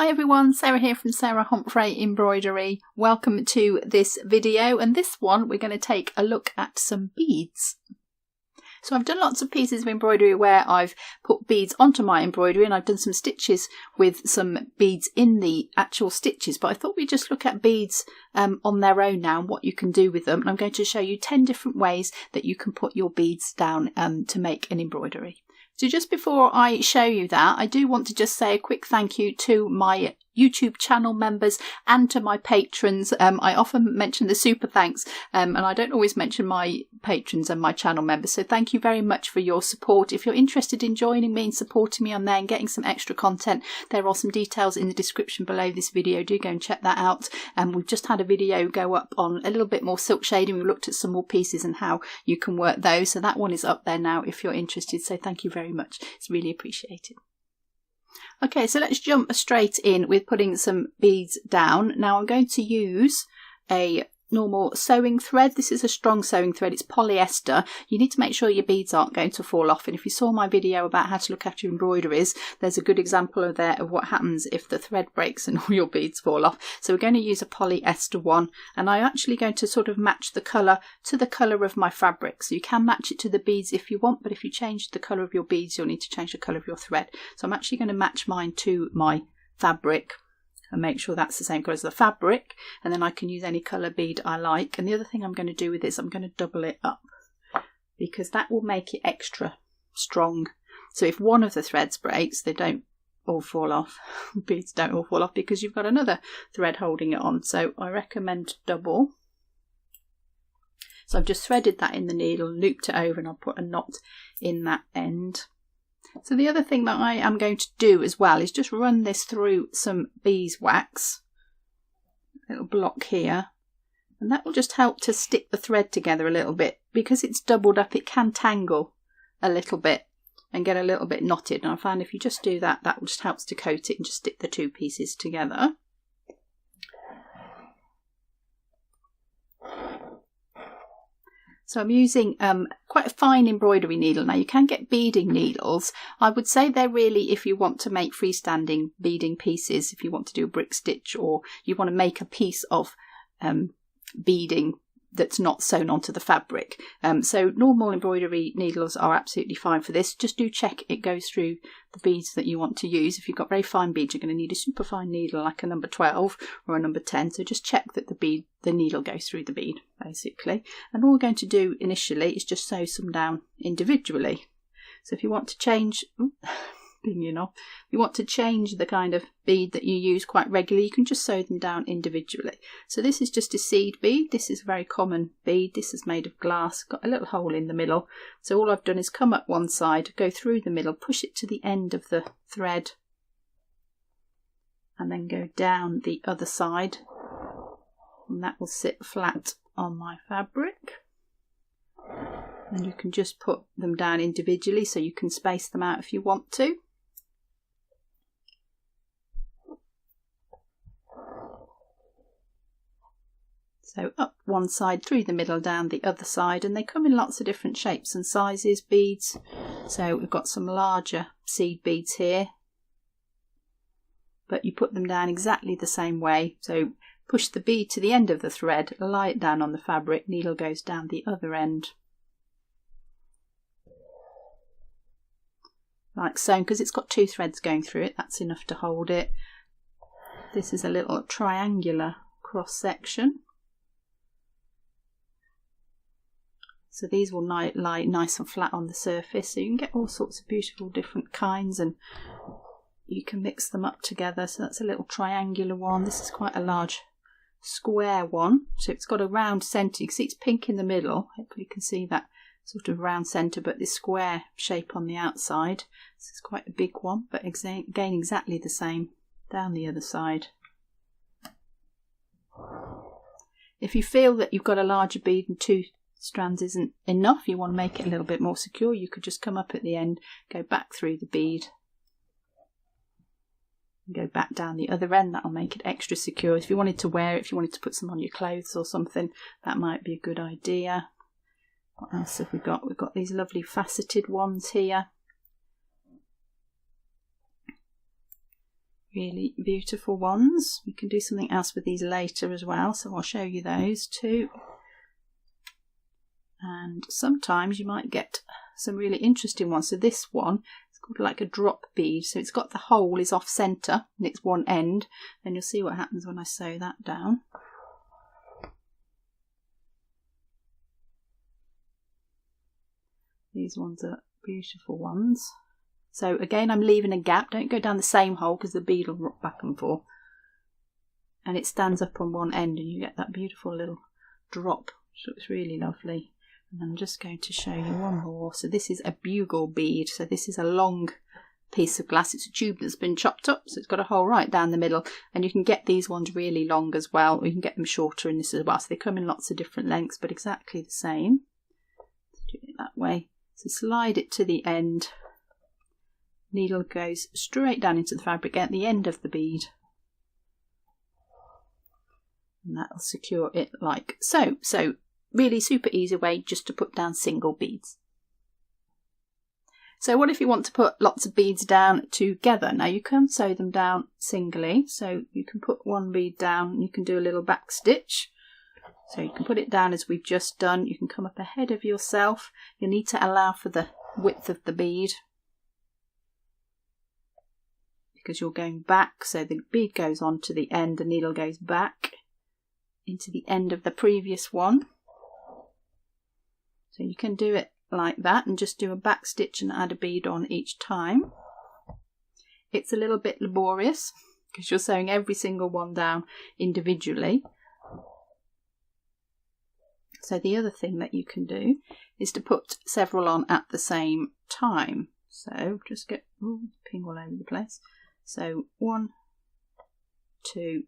Hi everyone, Sarah here from Sarah Homfray Embroidery. Welcome to this video, and this one we're going to take a look at some beads. So I've done lots of pieces of embroidery where I've put beads onto my embroidery, and I've done some stitches with some beads in the actual stitches, but I thought we'd just look at beads on their own now and what you can do with them. And I'm going to show you 10 different ways that you can put your beads down to make an embroidery. So just before I show you that, I do want to just say a quick thank you to my YouTube channel members and to my patrons. I often mention the Superthanks, and I don't always mention my patrons and my channel members. So thank you very much for your support. If you're interested in joining me and supporting me on there and getting some extra content, there are some details in the description below this video. Do go and check that out. We've just had a video go up on a little bit more silk shading. We looked at some more pieces and how you can work those. So that one is up there now if you're interested. So thank you very much. It's really appreciated. Okay, so let's jump straight in with putting some beads down. Now I'm going to use a normal sewing thread. This is a strong sewing thread, it's polyester. You need to make sure your beads aren't going to fall off, and if you saw my video about how to look after your embroideries, there's a good example of there of what happens if the thread breaks and all your beads fall off. So we're going to use a polyester one, and I'm actually going to sort of match the colour to the colour of my fabric. So you can match it to the beads if you want, but if you change the colour of your beads, you'll need to change the colour of your thread. So I'm actually going to match mine to my fabric and make sure that's the same colour as the fabric, and then I can use any colour bead I like. And the other thing I'm going to do with this, I'm going to double it up because that will make it extra strong. So if one of the threads breaks, they don't all fall off. The beads don't all fall off because you've got another thread holding it on. So I recommend double. So I've just threaded that in the needle, looped it over, and I'll put a knot in that end. So the other thing that I am going to do as well is just run this through some beeswax, a little block here, and that will just help to stick the thread together a little bit. Because it's doubled up, it can tangle a little bit and get a little bit knotted, and I found if you just do that, that just helps to coat it and just stick the two pieces together. So I'm using quite a fine embroidery needle. Now you can get beading needles. I would say they're really if you want to make freestanding beading pieces, if you want to do a brick stitch or you want to make a piece of beading that's not sewn onto the fabric. So normal embroidery needles are absolutely fine for this. Just do check it goes through the beads that you want to use. If you've got very fine beads, you're going to need a super fine needle like a number 12 or a number 10. So just check that the needle goes through the bead, basically. And all we're going to do initially is just sew some down individually. So if you want to change... you want to change the kind of bead that you use quite regularly, you can just sew them down individually. So this is just a seed bead. This is a very common bead. This is made of glass, got a little hole in the middle. So all I've done is come up one side, go through the middle, push it to the end of the thread, and then go down the other side, and that will sit flat on my fabric. And you can just put them down individually, so you can space them out if you want to. So up one side, through the middle, down the other side, and they come in lots of different shapes and sizes, beads. So we've got some larger seed beads here, but you put them down exactly the same way. So push the bead to the end of the thread, lie it down on the fabric, needle goes down the other end. Like so, because it's got two threads going through it, that's enough to hold it. This is a little triangular cross section. So these will lie nice and flat on the surface, so you can get all sorts of beautiful different kinds and you can mix them up together. So that's a little triangular one. This is quite a large square one. So it's got a round centre. You can see it's pink in the middle. Hopefully you can see that sort of round centre, but this square shape on the outside. This is quite a big one, but again exactly the same down the other side. If you feel that you've got a larger bead and two strands isn't enough, you want to make it a little bit more secure, you could just come up at the end, go back through the bead, and go back down the other end. That'll make it extra secure. If you wanted to wear it, if you wanted to put some on your clothes or something, that might be a good idea. What else have we got? We've got these lovely faceted ones here. Really beautiful ones. We can do something else with these later as well, so I'll show you those too. And sometimes you might get some really interesting ones. So this one is called like a drop bead. So it's got the hole is off centre and it's one end. And you'll see what happens when I sew that down. These ones are beautiful ones. So again, I'm leaving a gap. Don't go down the same hole because the bead will rock back and forth. And it stands up on one end and you get that beautiful little drop, which looks really lovely. And I'm just going to show you one more. So this is a bugle bead. So this is a long piece of glass. It's a tube that's been chopped up, so it's got a hole right down the middle. And you can get these ones really long as well, or you can get them shorter in this as well. So they come in lots of different lengths, but exactly the same. Let's do it that way. So slide it to the end. Needle goes straight down into the fabric at the end of the bead. And that'll secure it like so. So really super easy way just to put down single beads. So what if you want to put lots of beads down together? Now you can sew them down singly. So you can put one bead down and you can do a little back stitch. So you can put it down as we've just done. You can come up ahead of yourself. You'll need to allow for the width of the bead because you're going back. So the bead goes on to the end, the needle goes back into the end of the previous one. So you can do it like that and just do a back stitch and add a bead on each time. It's a little bit laborious because you're sewing every single one down individually. So the other thing that you can do is to put several on at the same time. So just get ping all over the place. So 1, 2,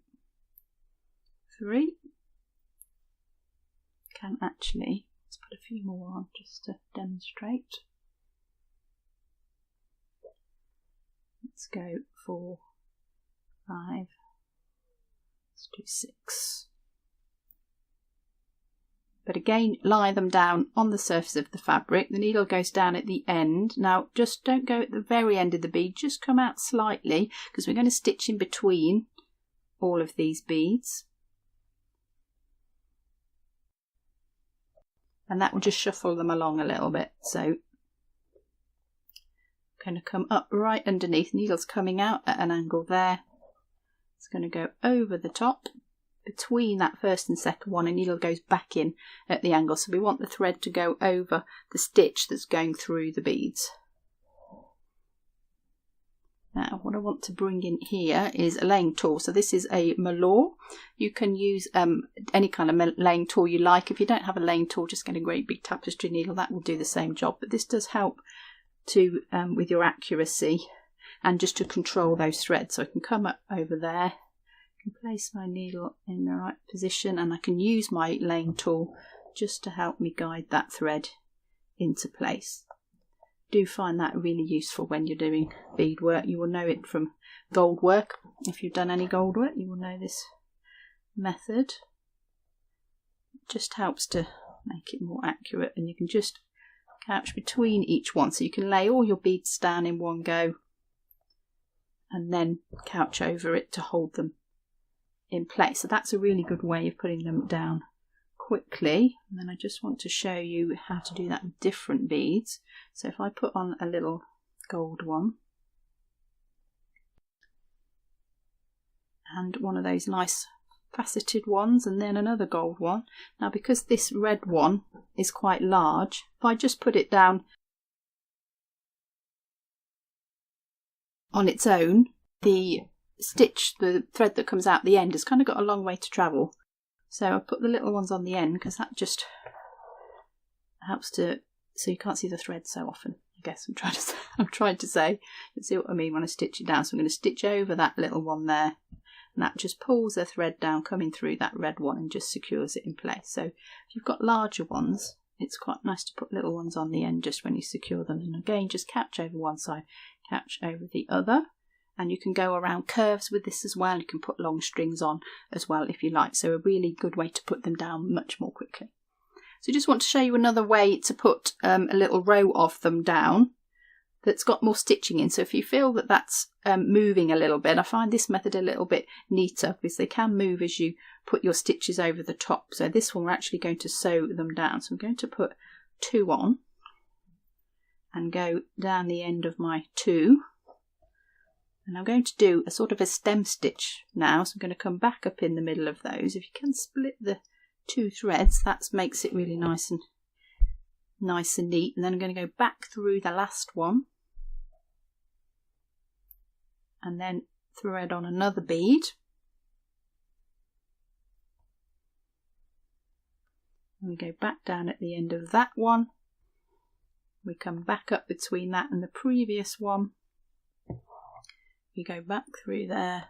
3. Can actually, let's put a few more on just to demonstrate. Let's go 4, 5. Let's do 6. But again, lie them down on the surface of the fabric. The needle goes down at the end. Now, just don't go at the very end of the bead. Just come out slightly because we're going to stitch in between all of these beads. And that will just shuffle them along a little bit. So, I'm going to come up right underneath. Needle's coming out at an angle there. It's going to go over the top. Between that first and second one, a needle goes back in at the angle, so we want the thread to go over the stitch that's going through the beads. Now what I want to bring in here is a laying tool. So this is a malure. You can use any kind of laying tool you like. If you don't have a laying tool, just get a great big tapestry needle, that will do the same job. But this does help to with your accuracy and just to control those threads. So I can come up over there, place my needle in the right position, and I can use my laying tool just to help me guide that thread into place. Do find that really useful when you're doing beadwork. You will know it from gold work. If you've done any gold work, you will know this method. It just helps to make it more accurate, and you can just couch between each one, so you can lay all your beads down in one go and then couch over it to hold them in place. So that's a really good way of putting them down quickly. And then I just want to show you how to do that with different beads. So if I put on a little gold one and one of those nice faceted ones and then another gold one. Now because this red one is quite large, if I just put it down on its own, the thread that comes out the end has kind of got a long way to travel. So I'll put the little ones on the end because that just helps to, so you can't see the thread so often. I guess I'm trying to say, you see what I mean when I stitch it down. So I'm going to stitch over that little one there, and that just pulls the thread down coming through that red one and just secures it in place. So if you've got larger ones, it's quite nice to put little ones on the end just when you secure them. And again, just couch over one side, couch over the other. And you can go around curves with this as well. You can put long strings on as well if you like. So a really good way to put them down much more quickly. So just want to show you another way to put a little row of them down. that's got more stitching in. So if you feel that that's moving a little bit, I find this method a little bit neater because they can move as you put your stitches over the top. So this one we're actually going to sew them down. So I'm going to put 2 on and go down the end of my 2. And I'm going to do a sort of a stem stitch now. So I'm going to come back up in the middle of those. If you can split the 2 threads, that makes it really nice and neat. And then I'm going to go back through the last one and then thread on another bead. And we go back down at the end of that one. We come back up between that and the previous one. We go back through there.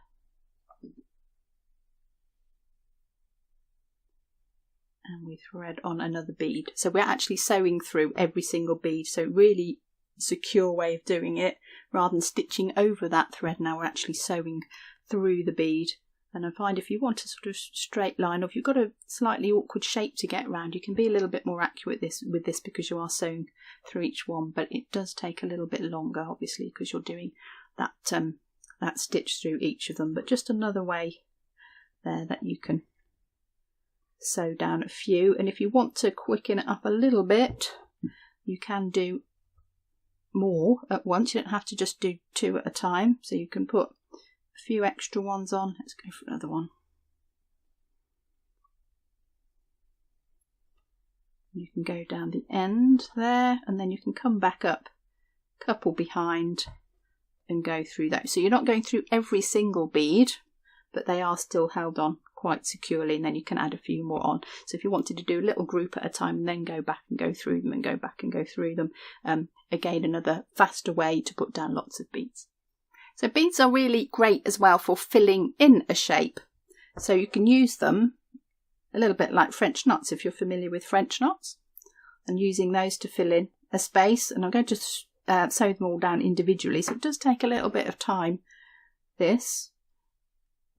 And we thread on another bead. So we're actually sewing through every single bead. So really secure way of doing it. Rather than stitching over that thread, now we're actually sewing through the bead. And I find if you want a sort of straight line, or if you've got a slightly awkward shape to get around, you can be a little bit more accurate with this because you are sewing through each one. But it does take a little bit longer, obviously, because you're doing that stitch through each of them. But just another way there that you can sew down a few. And if you want to quicken it up a little bit, you can do more at once. You don't have to just do 2 at a time. So you can put a few extra ones on. Let's go for another one. You can go down the end there, and then you can come back up a couple behind and go through those. So you're not going through every single bead, but they are still held on quite securely, and then you can add a few more on. So if you wanted to do a little group at a time and then go back and go through them and go back and go through them, again another faster way to put down lots of beads. So beads are really great as well for filling in a shape. So you can use them a little bit like French knots if you're familiar with French knots, and using those to fill in a space. And I'm going to sew them all down individually, so it does take a little bit of time, this.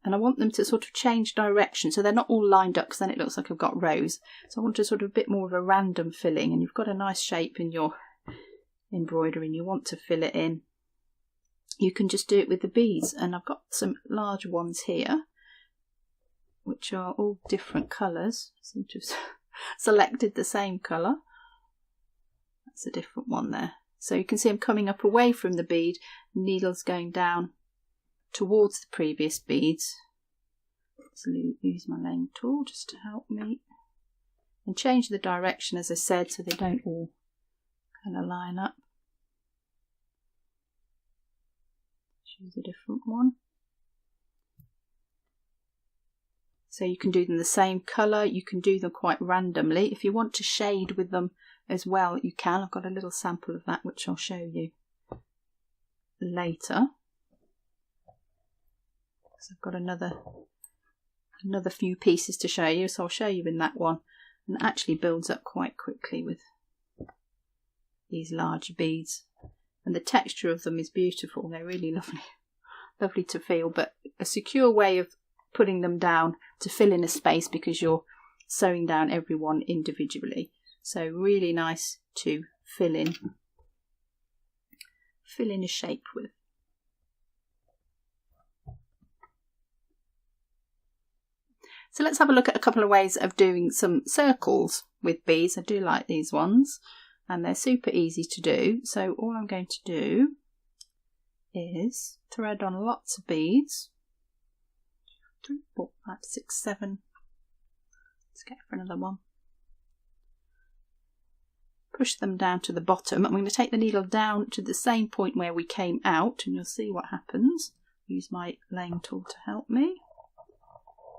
And I want them to sort of change direction so they're not all lined up, because then it looks like I've got rows. So I want a sort of a bit more of a random filling, and you've got a nice shape in your embroidery and you want to fill it in. You can just do it with the beads, and I've got some large ones here which are all different colours. I seem to have selected the same colour. That's a different one there. So you can see I'm coming up away from the bead, needles going down towards the previous beads. So use my laying tool just to help me, and change the direction, as I said, so they don't all kind of line up. Choose a different one. So you can do them the same colour, you can do them quite randomly. If you want to shade with them as well, you can. I've got a little sample of that which I'll show you later. So I've got another few pieces to show you, so I'll show you in that one. And it actually builds up quite quickly with these larger beads, and the texture of them is beautiful. They're really lovely to feel, but a secure way of putting them down to fill in a space, because you're sewing down every one individually. So really nice to fill in a shape with. So let's have a look at a couple of ways of doing some circles with beads. I do like these ones, and they're super easy to do. So all I'm going to do is thread on lots of beads. 3, 4, 5, 6, 7. Let's go for another one. Push them down to the bottom. I'm going to take the needle down to the same point where we came out, and you'll see what happens. Use my laying tool to help me.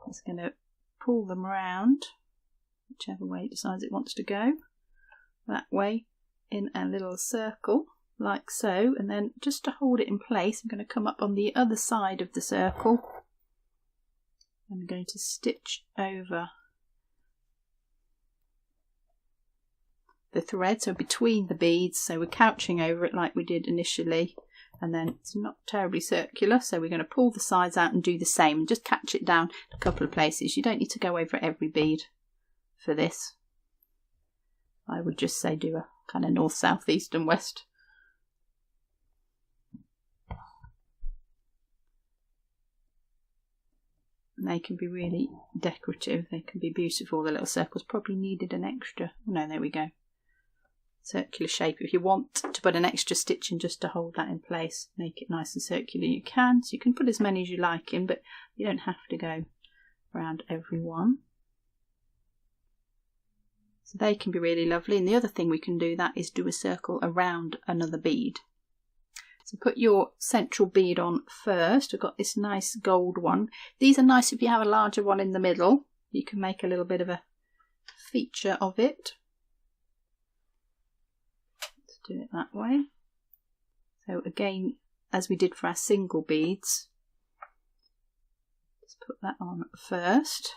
I'm just going to pull them around, whichever way it decides it wants to go. That way, in a little circle, like so. And then just to hold it in place, I'm going to come up on the other side of the circle. I'm going to stitch over the thread, so between the beads, so we're couching over it like we did initially, and then it's not terribly circular, so we're going to pull the sides out and do the same, and just catch it down a couple of places. You don't need to go over every bead for this. I would just say do a kind of north, south, east and west They can be really decorative. They can be beautiful. The little circles probably needed an extra. No, there we go. Circular shape. If you want to put an extra stitch in just to hold that in place, make it nice and circular, you can. So you can put as many as you like in, but you don't have to go around every one. So they can be really lovely. And the other thing we can do that is do a circle around another bead. So put your central bead on first. I've got this nice gold one. These are nice if you have a larger one in the middle. You can make a little bit of a feature of it. Let's do it that way. So again, as we did for our single beads, let's put that on first.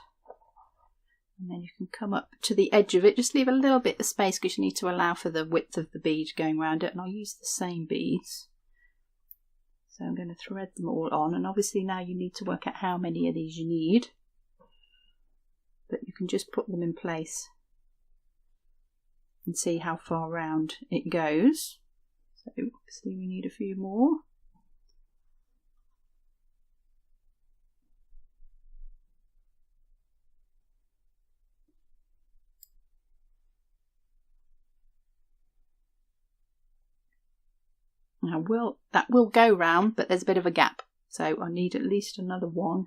And then you can come up to the edge of it. Just leave a little bit of space because you need to allow for the width of the bead going around it. And I'll use the same beads. So I'm going to thread them all on, and obviously now you need to work out how many of these you need, but you can just put them in place and see how far round it goes. So obviously we need a few more. Now that will go round, but there's a bit of a gap, so I need at least another one,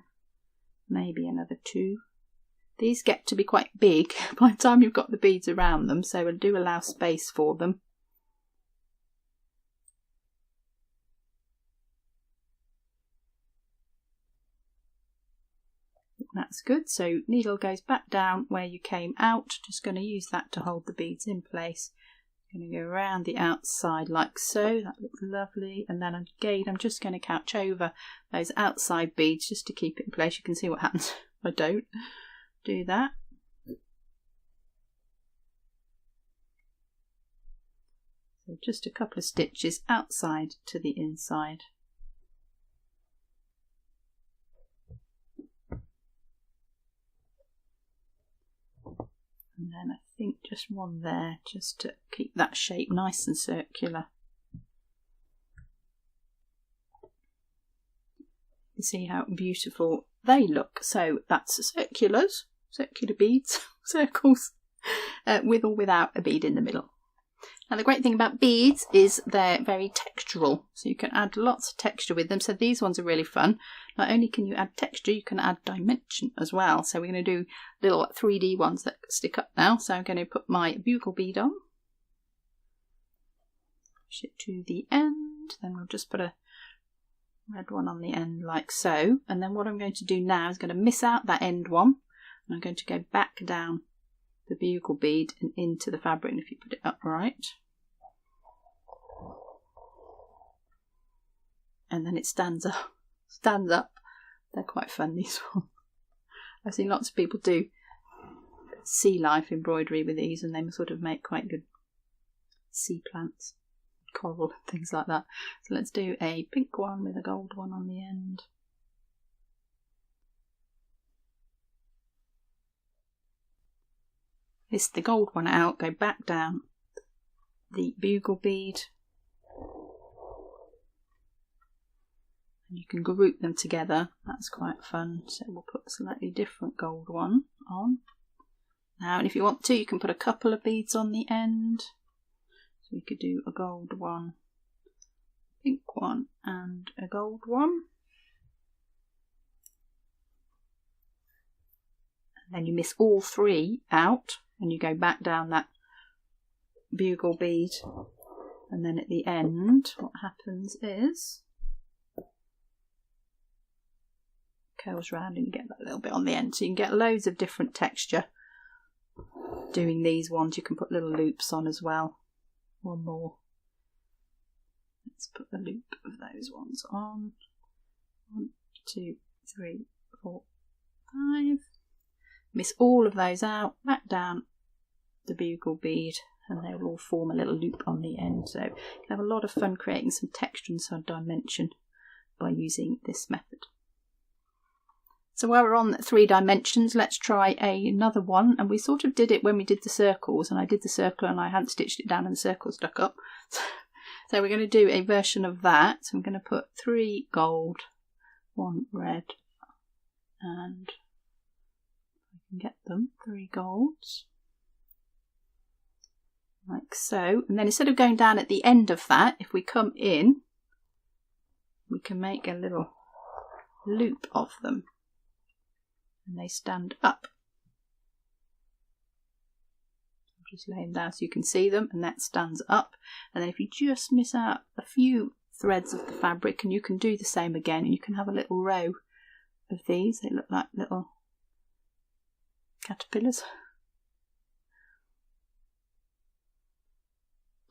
maybe another two. These get to be quite big by the time you've got the beads around them, so I do allow space for them. That's good. So needle goes back down where you came out. Just going to use that to hold the beads in place. Going to go around the outside like so. That looks lovely. And then again, I'm just going to couch over those outside beads just to keep it in place. You can see what happens if I don't do that. So just a couple of stitches outside to the inside. And then I think just one there, just to keep that shape nice and circular. You see how beautiful they look. So that's circular beads, circles, with or without a bead in the middle. Now the great thing about beads is they're very textural, so you can add lots of texture with them. So these ones are really fun. Not only can you add texture, you can add dimension as well. So we're going to do little 3D ones that stick up now. So I'm going to put my bugle bead on, push it to the end, then we'll just put a red one on the end like so. And then what I'm going to do now is going to miss out that end one, and I'm going to go back down the bugle bead and into the fabric. And if you put it upright, and then it stands up. They're quite fun, these ones. I've seen lots of people do sea life embroidery with these, and they sort of make quite good sea plants, coral and things like that. So let's do a pink one with a gold one on the end. Miss the gold one out, go back down the bugle bead, and you can group them together. That's quite fun. So we'll put a slightly different gold one on now, and if you want to, you can put a couple of beads on the end. So we could do a gold one, pink one, and a gold one. And then you miss all three out, and you go back down that bugle bead, and then at the end what happens is curls round and you get that little bit on the end, so you can get loads of different texture doing these ones. You can put little loops on as well. One more, let's put the loop of those ones on. 1, 2, 3, 4, 5. Miss all of those out, back down the bugle bead, and they will all form a little loop on the end. So you can have a lot of fun creating some texture and some dimension by using this method. So while we're on 3 dimensions, let's try another one. And we sort of did it when we did the circles, and I did the circle and I hadn't stitched it down and the circle stuck up. So we're going to do a version of that. So I'm going to put 3 gold, 1 red, and and get them 3 golds. Like so. And then instead of going down at the end of that, if we come in, we can make a little loop of them. And they stand up. Just lay them down so you can see them, and that stands up. And then if you just miss out a few threads of the fabric, and you can do the same again, and you can have a little row of these. They look like little caterpillars.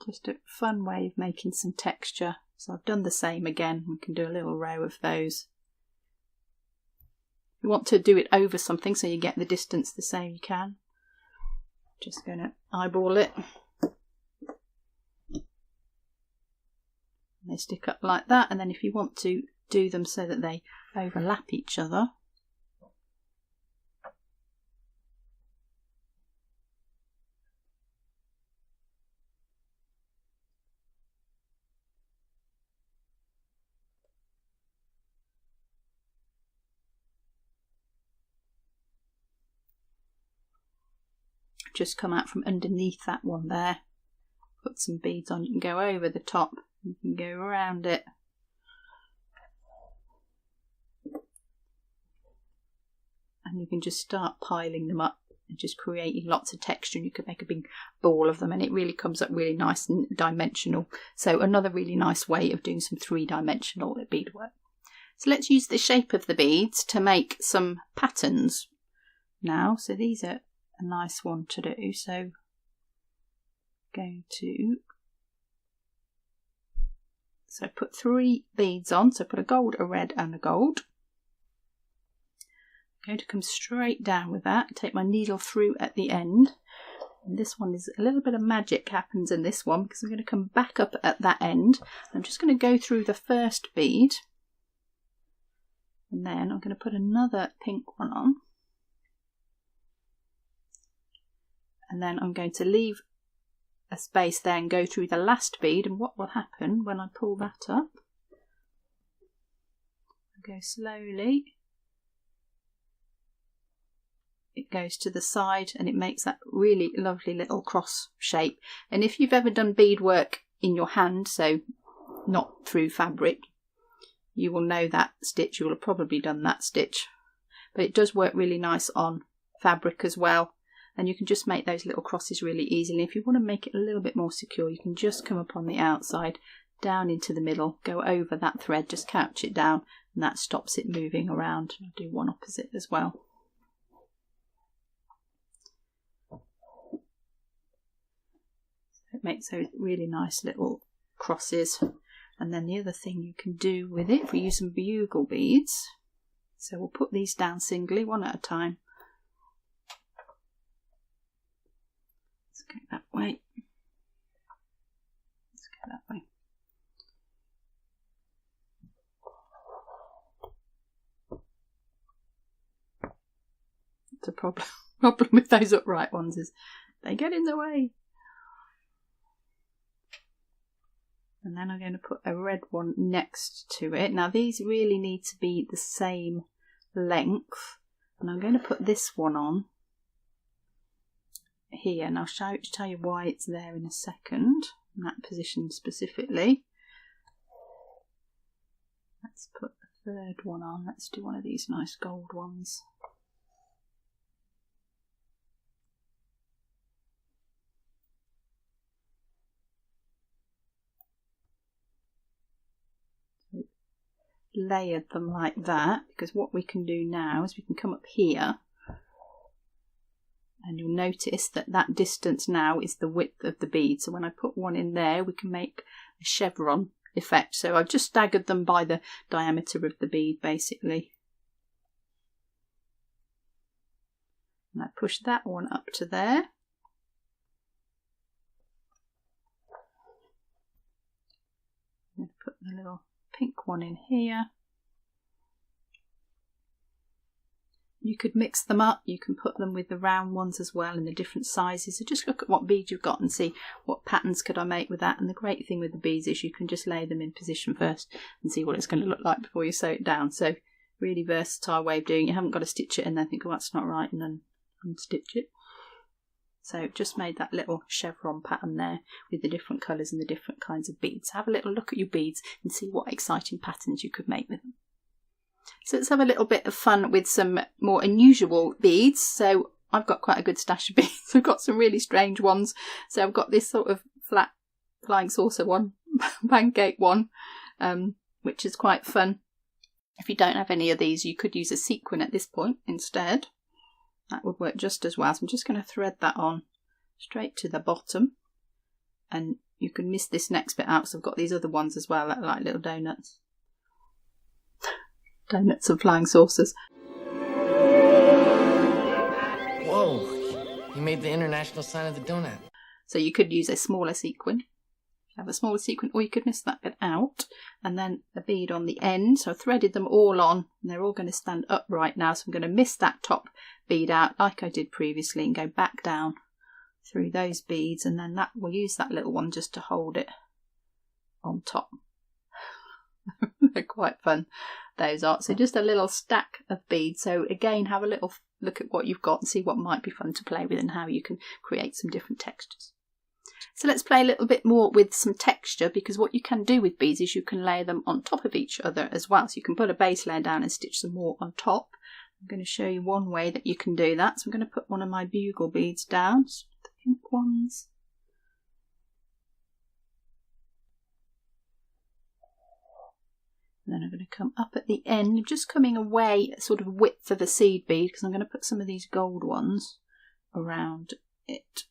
Just a fun way of making some texture. So I've done the same again. We can do a little row of those. If you want to do it over something so you get the distance the same, you can. Just going to eyeball it. They stick up like that, and then if you want to do them so that they overlap each other, just come out from underneath that one there, put some beads on. You can go over the top, you can go around it, and you can just start piling them up and just creating lots of texture, and you can make a big ball of them, and it really comes up really nice and dimensional. So another really nice way of doing some 3-dimensional beadwork. So let's use the shape of the beads to make some patterns now. So these are a nice one to do. So going to put 3 beads on. So put a gold, a red and a gold. I'm going to come straight down with that, take my needle through at the end, and this one is a little bit of magic happens in this one because I'm going to come back up at that end. I'm just going to go through the first bead, and then I'm going to put another pink one on. And then I'm going to leave a space there and go through the last bead, and what will happen when I pull that up, I go slowly, it goes to the side and it makes that really lovely little cross shape. And if you've ever done beadwork in your hand, so not through fabric, you will know that stitch. You will have probably done that stitch, but it does work really nice on fabric as well. And you can just make those little crosses really easily. If you want to make it a little bit more secure, you can just come up on the outside, down into the middle, go over that thread, just couch it down, and that stops it moving around. I'll do one opposite as well. So it makes those really nice little crosses. And then the other thing you can do with it, if we use some bugle beads, so we'll put these down singly, one at a time. Let's go that way. Let's go that way. The problem with those upright ones is they get in the way. And then I'm going to put a red one next to it. Now these really need to be the same length, and I'm going to put this one on here, and I'll tell you why it's there in a second, in that position specifically. Let's put the third one on. Let's do one of these nice gold ones. Layered them like that, because what we can do now is we can come up here, and you'll notice that that distance now is the width of the bead. So when I put one in there, we can make a chevron effect. So I've just staggered them by the diameter of the bead basically. And I push that one up to there. I'm going to put the little pink one in here. You could mix them up, you can put them with the round ones as well in the different sizes. So just look at what bead you've got and see what patterns could I make with that. And the great thing with the beads is you can just lay them in position first and see what it's going to look like before you sew it down. So really versatile way of doing it. You haven't got to stitch it and then think, oh, that's not right, and then unstitch it. So just made that little chevron pattern there with the different colours and the different kinds of beads. Have a little look at your beads and see what exciting patterns you could make with them. So let's have a little bit of fun with some more unusual beads. So I've got quite a good stash of beads. I've got some really strange ones. So I've got this sort of flat flying saucer one, pancake one, which is quite fun. If you don't have any of these, you could use a sequin at this point instead. That would work just as well. So I'm just going to thread that on straight to the bottom. And you can miss this next bit out, so I've got these other ones as well that are like little donuts. Donuts and flying saucers. Whoa, you made the international sign of the donut. So you could use a smaller sequin. Have a smaller sequin, or you could miss that bit out and then a bead on the end. So I threaded them all on and they're all going to stand upright now, so I'm going to miss that top bead out like I did previously and go back down through those beads, and then that we'll use that little one just to hold it on top. They're quite fun, those are. So just a little stack of beads. So again, have a little look at what you've got and see what might be fun to play with and how you can create some different textures. So let's play a little bit more with some texture, because what you can do with beads is you can layer them on top of each other as well. So you can put a base layer down and stitch some more on top. I'm going to show you one way that you can do that. So I'm going to put one of my bugle beads down, the pink ones. And then I'm going to come up at the end, just coming away sort of width of the seed bead, because I'm going to put some of these gold ones around it.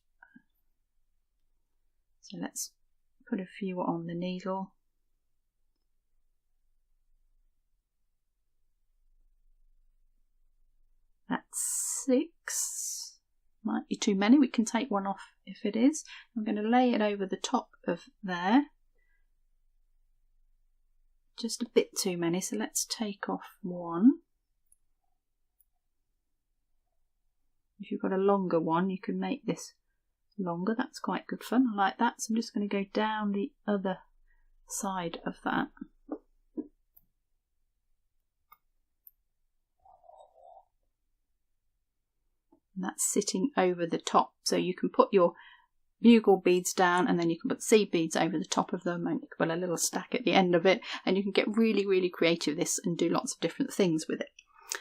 So let's put a few on the needle. That's 6. Might be too many. We can take one off if it is. I'm going to lay it over the top of there. Just a bit too many, so let's take off one. If you've got a longer one, you can make this longer. That's quite good fun. I like that. So I'm just going to go down the other side of that. And that's sitting over the top. So you can put your bugle beads down and then you can put seed beads over the top of them, and you can put a little stack at the end of it, and you can get really, really creative with this and do lots of different things with it.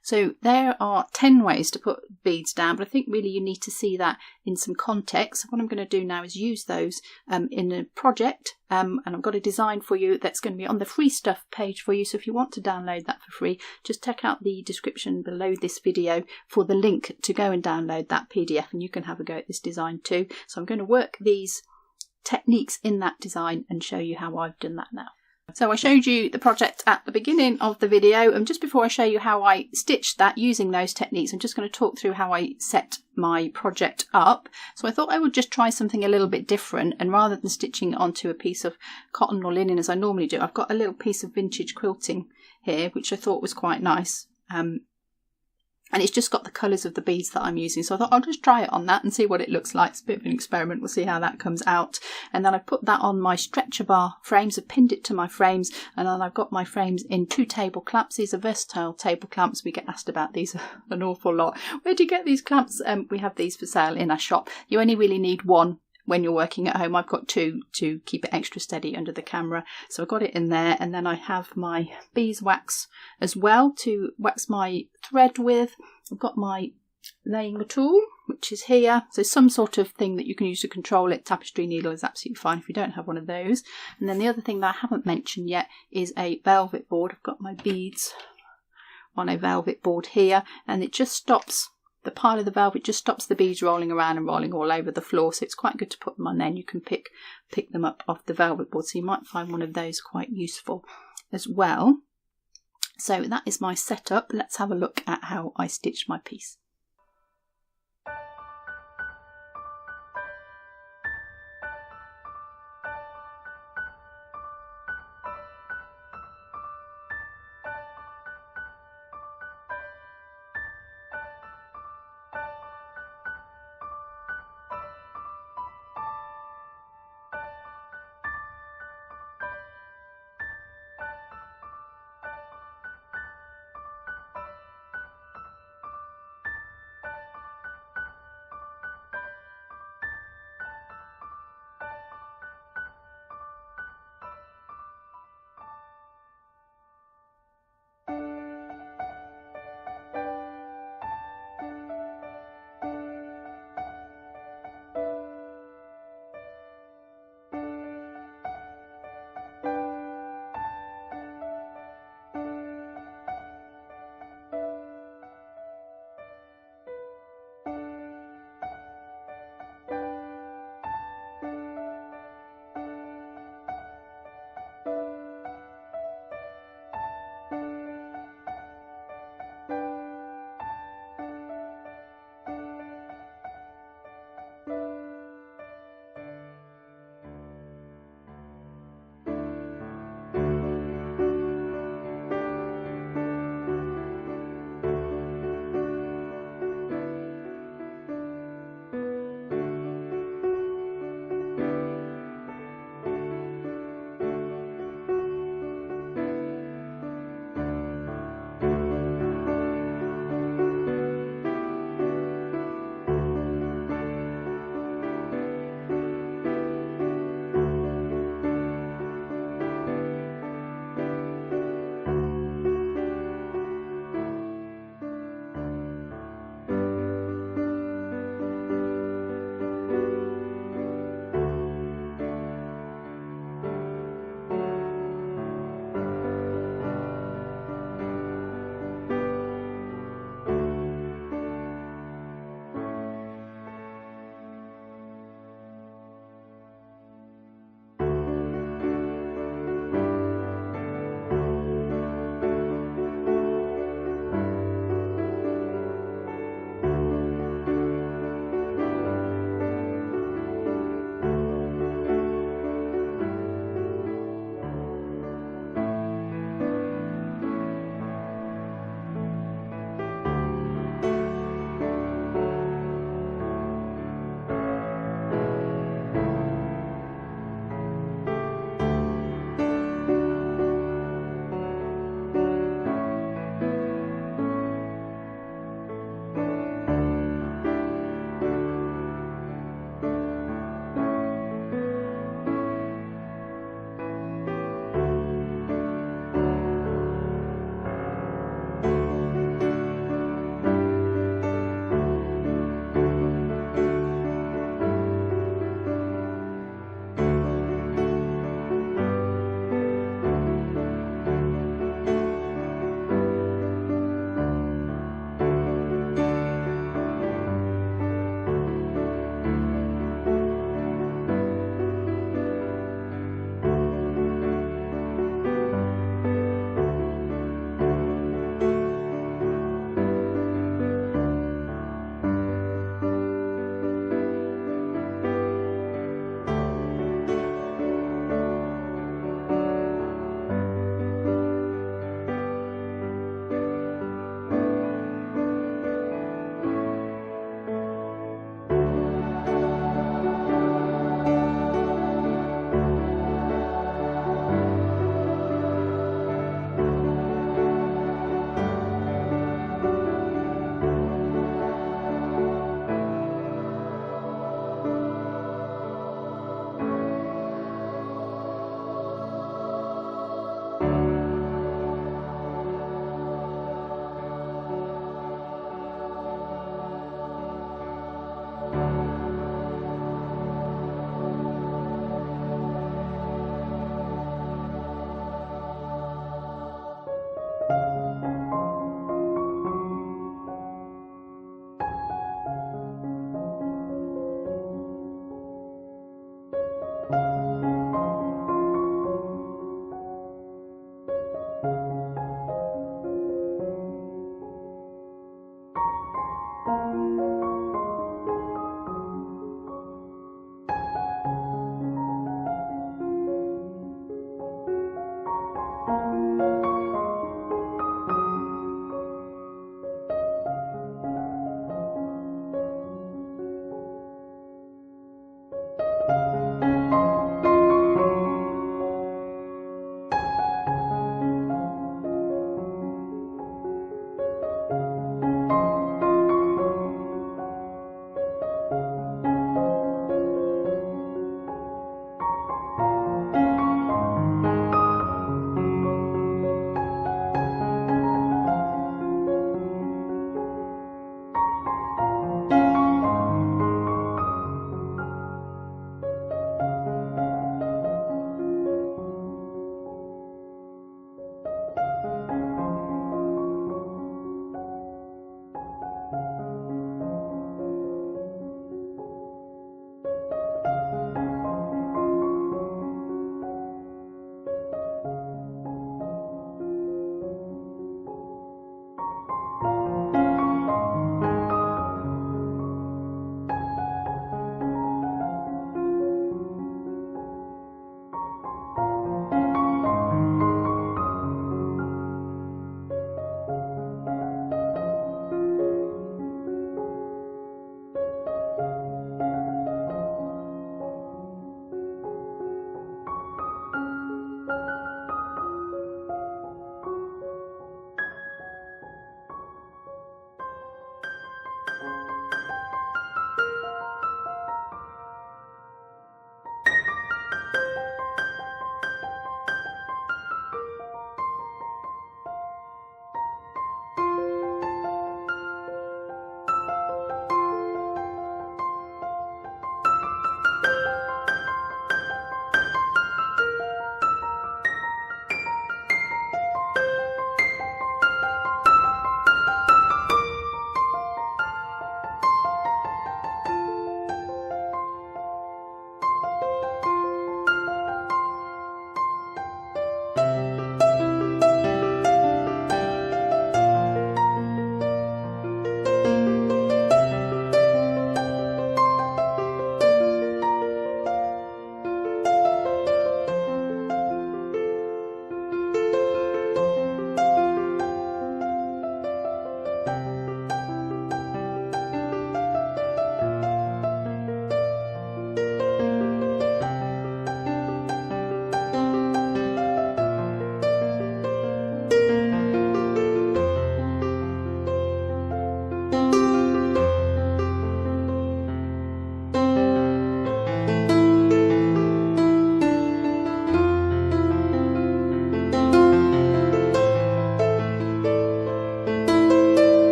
So there are 10 ways to put beads down, but I think really you need to see that in some context. So what I'm going to do now is use those in a project, and I've got a design for you that's going to be on the free stuff page for you. So if you want to download that for free, just check out the description below this video for the link to go and download that PDF, and you can have a go at this design too. So I'm going to work these techniques in that design and show you how I've done that now. So I showed you the project at the beginning of the video, and just before I show you how I stitched that using those techniques, I'm just going to talk through how I set my project up. So I thought I would just try something a little bit different, and rather than stitching onto a piece of cotton or linen as I normally do, I've got a little piece of vintage quilting here which I thought was quite nice. And it's just got the colours of the beads that I'm using. So I thought I'll just try it on that and see what it looks like. It's a bit of an experiment. We'll see how that comes out. And then I put that on my stretcher bar frames. I've pinned it to my frames. And then I've got my frames in 2 table clamps. These are versatile table clamps. We get asked about these an awful lot. Where do you get these clamps? We have these for sale in our shop. You only really need one when you're working at home. I've got 2 to keep it extra steady under the camera. So I've got it in there, and then I have my beeswax as well to wax my thread with. I've got my laying tool, which is here. So some sort of thing that you can use to control it. Tapestry needle is absolutely fine if you don't have one of those. And then the other thing that I haven't mentioned yet is a velvet board. I've got my beads on a velvet board here, and it just stops the pile of the velvet, just stops the beads rolling around and rolling all over the floor. So it's quite good to put them on there, and you can pick them up off the velvet board. So you might find one of those quite useful as well. So that is my setup. Let's have a look at how I stitched my piece.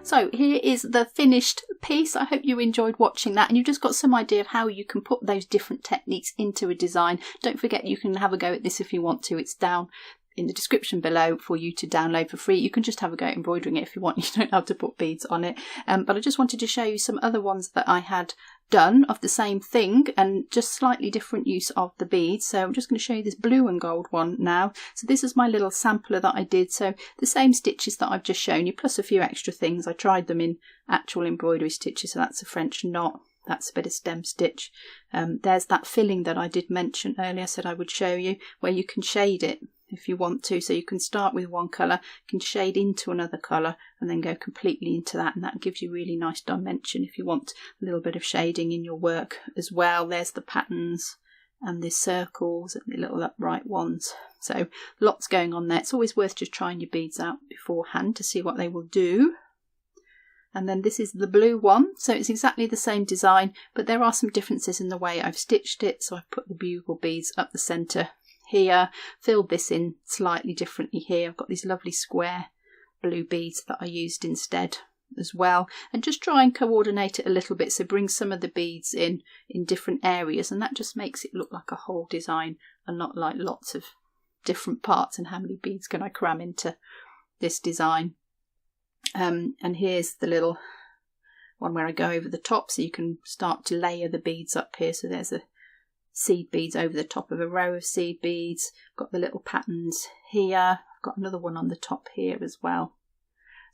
So here is the finished piece. I hope you enjoyed watching that and you just got some idea of how you can put those different techniques into a design. Don't forget you can have a go at this if you want to. It's down in the description below for you to download for free. You can just have a go at embroidering it if you want. You don't have to put beads on it. But I just wanted to show you some other ones that I had done of the same thing and just slightly different use of the beads. So I'm just going to show you this blue and gold one now. So this is my little sampler that I did. So the same stitches that I've just shown you plus a few extra things. I tried them in actual embroidery stitches. So that's a French knot. That's a bit of stem stitch. There's that filling that I did mention earlier. I said I would show you where you can shade it if you want to. So you can start with one colour, you can shade into another colour and then go completely into that, and that gives you really nice dimension if you want a little bit of shading in your work as well. There's the patterns and the circles and the little upright ones. So lots going on there. It's always worth just trying your beads out beforehand to see what they will do. And then this is the blue one, so it's exactly the same design, but there are some differences in the way I've stitched it. So I've put the bugle beads up the centre here, filled this in slightly differently here. I've got these lovely square blue beads that I used instead as well, and just try and coordinate it a little bit, so bring some of the beads in different areas, and that just makes it look like a whole design and not like lots of different parts and how many beads can I cram into this design. And here's the little one where I go over the top, so you can start to layer the beads up here. So there's a seed beads over the top of a row of seed beads. Got the little patterns here. I've got another one on the top here as well.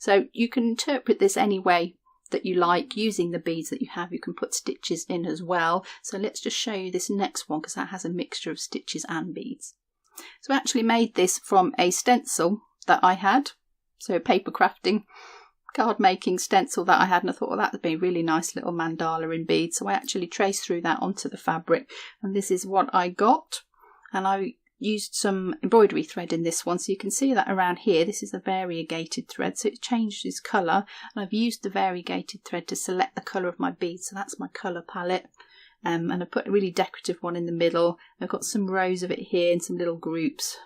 So you can interpret this any way that you like using the beads that you have. You can put stitches in as well. So let's just show you this next one because that has a mixture of stitches and beads. So I actually made this from a stencil that I had. So a paper crafting card making stencil that I had, and I thought, well, that would be a really nice little mandala in beads. So I actually traced through that onto the fabric, and this is what I got. And I used some embroidery thread in this one, so you can see that around here this is a variegated thread, so it changes colour, and I've used the variegated thread to select the colour of my beads. So that's my colour palette. And I put a really decorative one in the middle. I've got some rows of it here and some little groups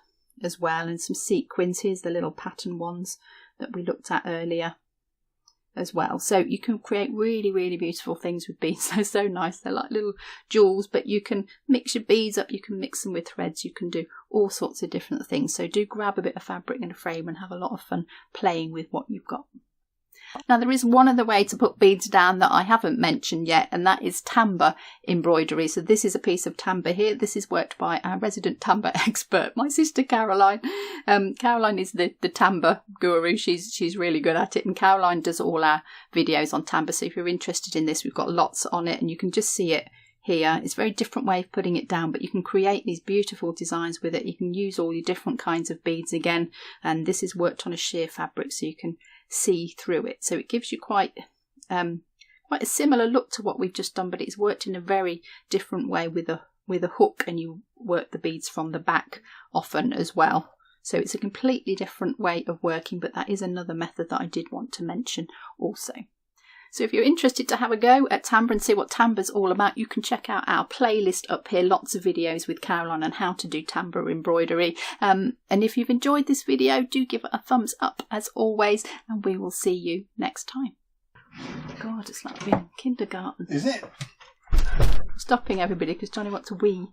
as well, and some sequins. Here's the little pattern ones that we looked at earlier as well. So you can create really, really beautiful things with beads. They're so nice. They're like little jewels, but you can mix your beads up, you can mix them with threads, you can do all sorts of different things. So do grab a bit of fabric and a frame and have a lot of fun playing with what you've got. Now there is one other way to put beads down that I haven't mentioned yet, and that is tambour embroidery. So this is a piece of tambour here. This is worked by our resident tambour expert, my sister Caroline. Caroline is the tambour guru. She's really good at it, and Caroline does all our videos on tambour. So if you're interested in this, we've got lots on it, and you can just see it here. It's a very different way of putting it down, but you can create these beautiful designs with it. You can use all your different kinds of beads again, and this is worked on a sheer fabric, so you can see through it. So it gives you quite a similar look to what we've just done, but it's worked in a very different way with a hook, and you work the beads from the back often as well. So it's a completely different way of working, but that is another method that I did want to mention also. So if you're interested to have a go at tambour and see what tambour's all about, you can check out our playlist up here. Lots of videos with Caroline on how to do tambour embroidery. And if you've enjoyed this video, do give it a thumbs up as always, and we will see you next time. God, it's like being in kindergarten. Is it? Stopping everybody because Johnny wants to wee.